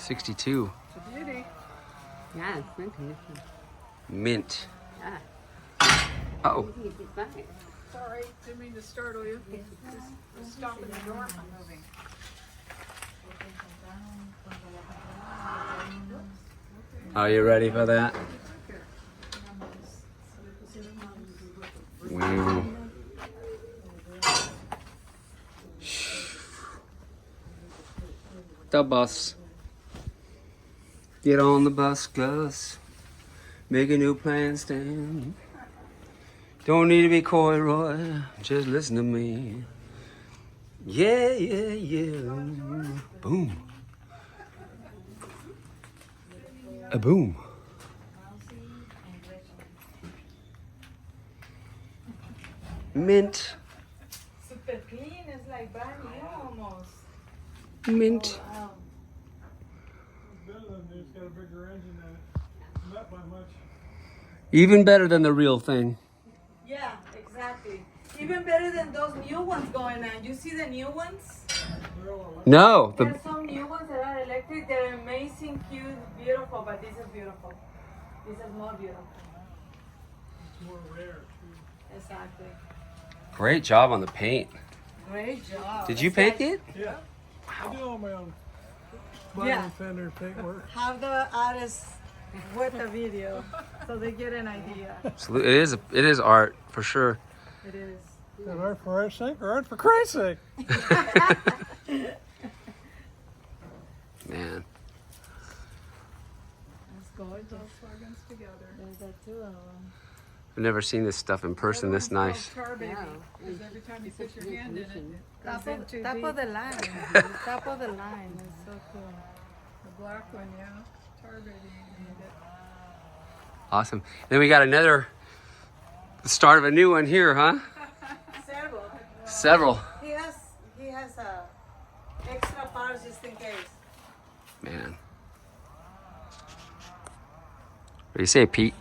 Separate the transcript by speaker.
Speaker 1: 62.
Speaker 2: It's a beauty.
Speaker 3: Yeah, it's mint condition.
Speaker 1: Mint.
Speaker 3: Yeah.
Speaker 1: Uh-oh.
Speaker 3: You can get back.
Speaker 2: Sorry, didn't mean to startle you. Just stopping the door from moving.
Speaker 1: Are you ready for that? Wow. The bus. Get on the bus, Gus. Make a new plan, Stan. Don't need to be coy, Roy. Just listen to me. Yeah, yeah, yeah. Boom. A boom. Mint.
Speaker 4: Super clean, it's like brand new almost.
Speaker 1: Mint.
Speaker 4: Wow.
Speaker 5: It's got a bigger engine than it. Not by much.
Speaker 1: Even better than the real thing.
Speaker 4: Yeah, exactly. Even better than those new ones going on. You see the new ones?
Speaker 1: No.
Speaker 4: There's some new ones that are electric. They're amazing, cute, beautiful, but this is beautiful. This is more beautiful.
Speaker 5: It's more rare too.
Speaker 4: Exactly.
Speaker 1: Great job on the paint.
Speaker 4: Great job.
Speaker 1: Did you paint it?
Speaker 5: Yeah. I do all my own
Speaker 4: Yeah.
Speaker 5: body fender paint work.
Speaker 4: Have the artists with the video so they get an idea.
Speaker 1: Absolutely. It is art for sure.
Speaker 4: It is.
Speaker 5: And art for art's sake or art for Christ's sake?
Speaker 1: Man.
Speaker 4: Let's go.
Speaker 2: Those slogans together.
Speaker 4: There's that too.
Speaker 1: I've never seen this stuff in person this nice.
Speaker 2: Tar baby.
Speaker 3: Yeah.
Speaker 2: Because every time you put your hand in it,
Speaker 4: Top
Speaker 2: goes in
Speaker 4: of,
Speaker 2: too
Speaker 4: top
Speaker 2: deep.
Speaker 4: of the line. Top of the line. It's so cool.
Speaker 2: The black one, yeah. Tar baby made it.
Speaker 1: Awesome. Then we got the start of a new one here, huh?
Speaker 4: Several.
Speaker 1: Several.
Speaker 4: He has extra parts just in case.
Speaker 1: Man. What do you say, Pete?